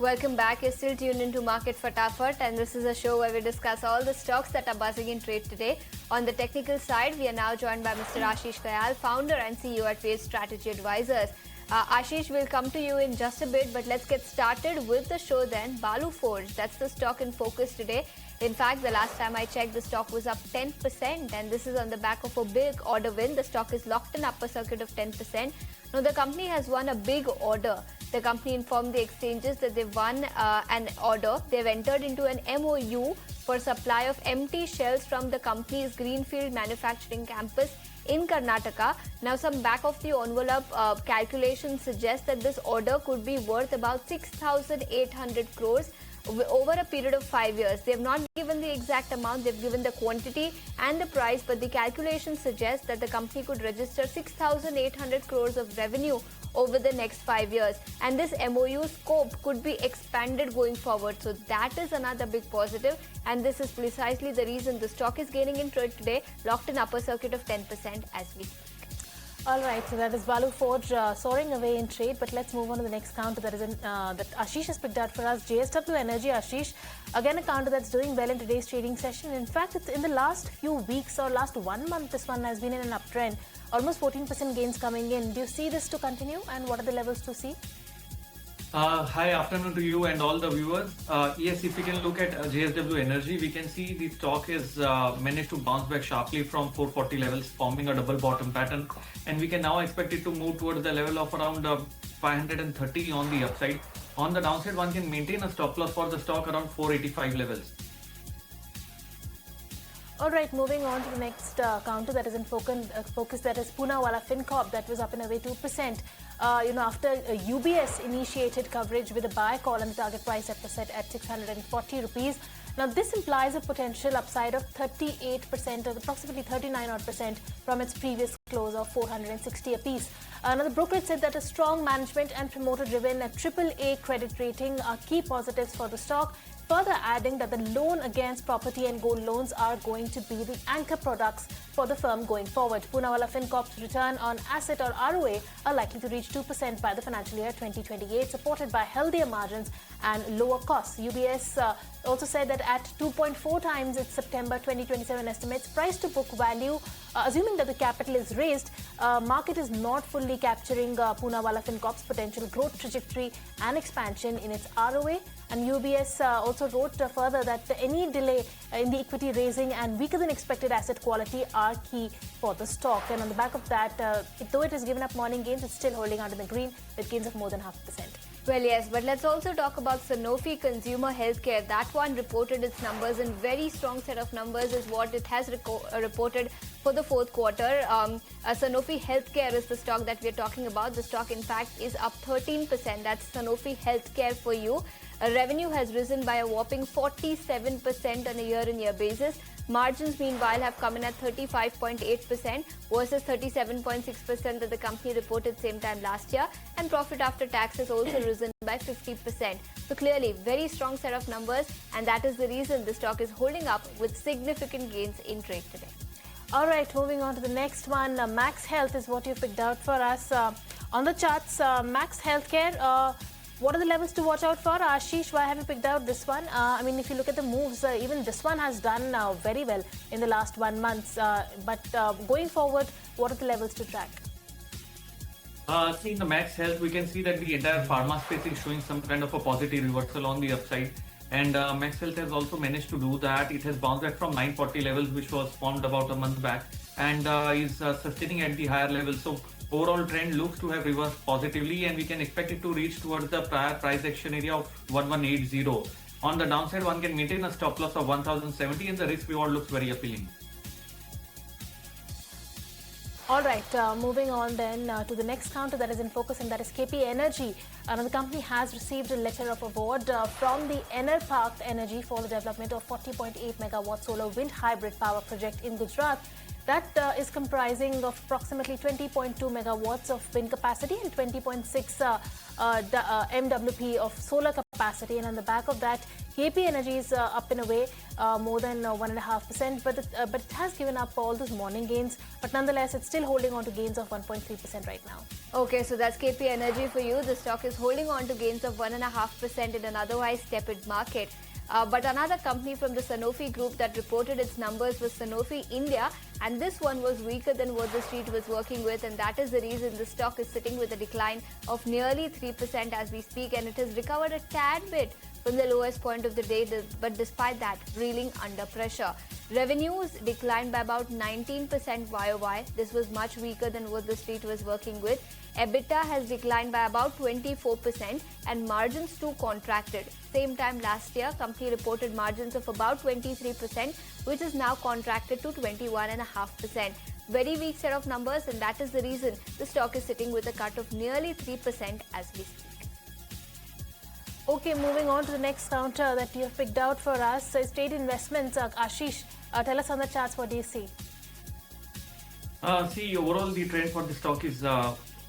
Welcome back. You're still tuned into Market Fatafat, and this is a show where we discuss all the stocks that are buzzing in trade today. On the technical side, we are now joined by Mr. Ashish Kayal, founder and CEO at Wave Strategy Advisors. Ashish, will come to you in just a bit, but let's get started with the show then. Balu Forge, that's the stock in focus today. In fact, the last time I checked, the stock was up 10%, and this is on the back of a big order win. The stock is locked in upper circuit of 10%. Now, the company has won a big order. The company informed the exchanges that they've won an order. They've entered into an MOU for supply of empty shells from the company's greenfield manufacturing campus in Karnataka. Now, some back of the envelope calculations suggest that this order could be worth about 6,800 crores over a period of 5 years. They have not given the exact amount, they've given the quantity and the price, but the calculations suggest that the company could register 6,800 crores of revenue over the next 5 years, and this MOU scope could be expanded going forward. So that is another big positive, and this is precisely the reason the stock is gaining in trade today, locked in upper circuit of 10% as we speak. All right, so that is Balu Forge soaring away in trade, but let's move on to the next counter that Ashish has picked out for us. JSW Energy, Ashish, again a counter that's doing well in today's trading session. In fact, it's in the last few weeks or last 1 month, this one has been in an uptrend. Almost 14% gains coming in. Do you see this to continue, and what are the levels to see? Hi, afternoon to you and all the viewers. Yes, if we can look at JSW Energy, we can see the stock is managed to bounce back sharply from 440 levels, forming a double bottom pattern, and we can now expect it to move towards the level of around 530 on the upside. On the downside, one can maintain a stop loss for the stock around 485 levels. All right, moving on to the next counter that is in focus, that is Poonawalla Fincorp, that was up and away 2%. After UBS initiated coverage with a buy call and the target price set at 640 rupees. Now, this implies a potential upside of 38% or approximately 39% from its previous close of 460 apiece. Now, the brokerage said that a strong management and promoter-driven AAA credit rating are key positives for the stock, further adding that the loan against property and gold loans are going to be the anchor products for the firm going forward. Poonawalla Fincorp's return on asset or ROA are likely to reach 2% by the financial year 2028, supported by healthier margins and lower costs. UBS also said that at 2.4 times its September 2027 estimates, price to book value, assuming that the capital is raised, market is not fully capturing Poonawalla Fincorp's potential growth trajectory and expansion in its ROA. And UBS also wrote further that any delay in the equity raising and weaker than expected asset quality are key for the stock. And on the back of that, though it has given up morning gains, it's still holding out in the green with gains of more than 0.5%. Well, yes, but let's also talk about Sanofi Consumer Healthcare. That one reported its numbers, and very strong set of numbers is what it has reported for the fourth quarter. Sanofi Healthcare is the stock that we're talking about. The stock, in fact, is up 13%. That's Sanofi Healthcare for you. Revenue has risen by a whopping 47% on a year-on-year basis. Margins, meanwhile, have come in at 35.8% versus 37.6% that the company reported same time last year. And profit after tax has also risen by 50%. So clearly, very strong set of numbers, and that is the reason the stock is holding up with significant gains in trade today. All right, moving on to the next one. Max Health is what you picked out for us. On the charts, Max Healthcare, what are the levels to watch out for? Ashish, why have you picked out this one? If you look at the moves, even this one has done very well in the last 1 month. But going forward, what are the levels to track? See, in the Max Health, we can see that the entire pharma space is showing some kind of a positive reversal on the upside. And Max Health has also managed to do that. It has bounced back from 940 levels, which was formed about a month back, and is sustaining at the higher levels. So overall trend looks to have reversed positively, and we can expect it to reach towards the prior price action area of 1180. On the downside, one can maintain a stop loss of 1070, and the risk reward looks very appealing. All right, moving on then to the next counter that is in focus, and that is KP Energy. The company has received a letter of award from the Enerpark Energy for the development of 40.8 megawatt solar wind hybrid power project in Gujarat. That is comprising of approximately 20.2 megawatts of wind capacity and 20.6 MWP of solar capacity. capacity, and on the back of that, KP Energy is up in a way more than 1.5%, but it has given up all those morning gains. But nonetheless, it's still holding on to gains of 1.3% right now. Okay, so that's KP Energy for you. The stock is holding on to gains of 1.5% in an otherwise tepid market. But another company from the Sanofi group that reported its numbers was Sanofi India, and this one was weaker than what the street was working with, and that is the reason the stock is sitting with a decline of nearly 3% as we speak, and it has recovered a tad bit from the lowest point of the day, but despite that, reeling under pressure. Revenues declined by about 19% YOY. This was much weaker than what the street was working with. EBITDA has declined by about 24% and margins too contracted. Same time last year, company reported margins of about 23%, which is now contracted to 21.5%. Very weak set of numbers, and that is the reason the stock is sitting with a cut of nearly 3% as we speak. Okay, moving on to the next counter that you have picked out for us is Trade Investments. Ashish, tell us on the charts, what do you see? See, overall the trend for the stock is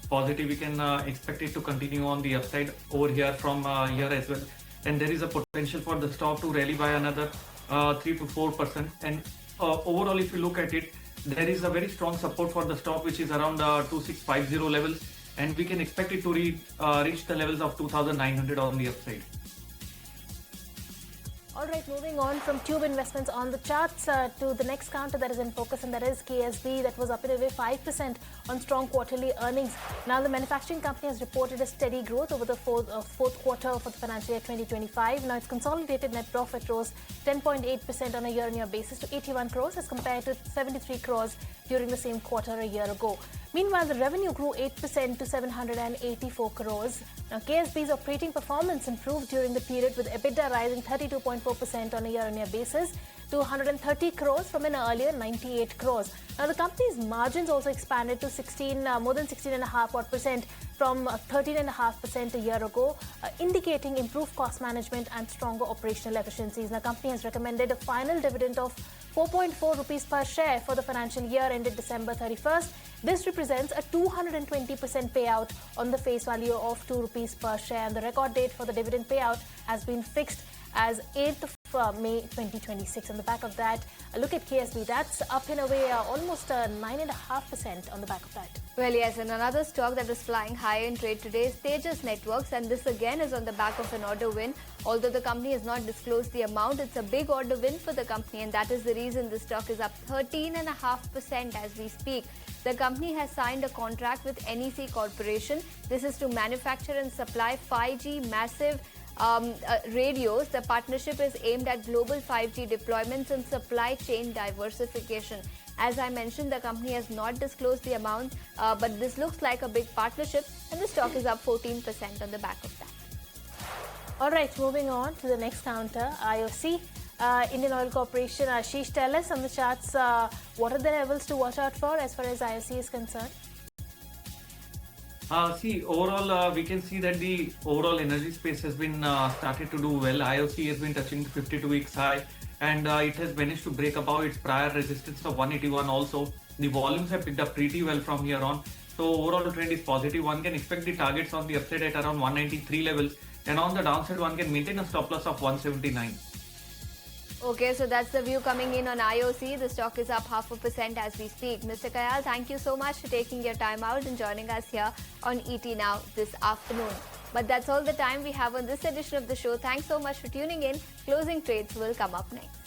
positive. We can expect it to continue on the upside over here from here as well. And there is a potential for the stock to rally by another 3 to 4%. And overall, if you look at it, there is a very strong support for the stock, which is around 2650 levels. And we can expect it to reach the levels of 2,900 on the upside. All right, moving on from Tube Investments on the charts to the next counter that is in focus, and that is KSB, that was up in a way 5% on strong quarterly earnings. Now, the manufacturing company has reported a steady growth over the fourth quarter for the financial year 2025. Now, its consolidated net profit rose 10.8% on a year-on-year basis to 81 crores as compared to 73 crores during the same quarter a year ago. Meanwhile, the revenue grew 8% to 784 crores. Now, KSB's operating performance improved during the period, with EBITDA rising 32.4% on a year-on-year basis to 130 crores from an earlier 98 crores. Now, the company's margins also expanded to more than 16.5% from 13.5% a year ago, indicating improved cost management and stronger operational efficiencies. Now, the company has recommended a final dividend of 4.4 rupees per share for the financial year ended December 31st. This represents a 220% payout on the face value of 2 rupees per share, and the record date for the dividend payout has been fixed as 8th of May 2026. On the back of that, a look at KSB, that's up in a way almost 9.5% on the back of that. Well, yes, and another stock that is flying high in trade today is Tejas Networks, and this again is on the back of an order win. Although the company has not disclosed the amount, it's a big order win for the company, and that is the reason the stock is up 13.5% as we speak. The company has signed a contract with NEC Corporation. This is to manufacture and supply 5G massive radios. The partnership is aimed at global 5G deployments and supply chain diversification. As I mentioned, the company has not disclosed the amount, but this looks like a big partnership, and the stock is up 14% on the back of that. All right, moving on to the next counter, IOC. Indian Oil Corporation. Ashish, tell us on the charts, what are the levels to watch out for as far as IOC is concerned? See, overall, we can see that the overall energy space has been started to do well. IOC has been touching the 52 weeks high, and it has managed to break above its prior resistance of 181 also. The volumes have picked up pretty well from here on. So overall, the trend is positive. One can expect the targets on the upside at around 193 levels, and on the downside, one can maintain a stop loss of 179. Okay, so that's the view coming in on IOC. The stock is up 0.5% as we speak. Mr. Kayal, thank you so much for taking your time out and joining us here on ET Now this afternoon. But that's all the time we have on this edition of the show. Thanks so much for tuning in. Closing trades will come up next.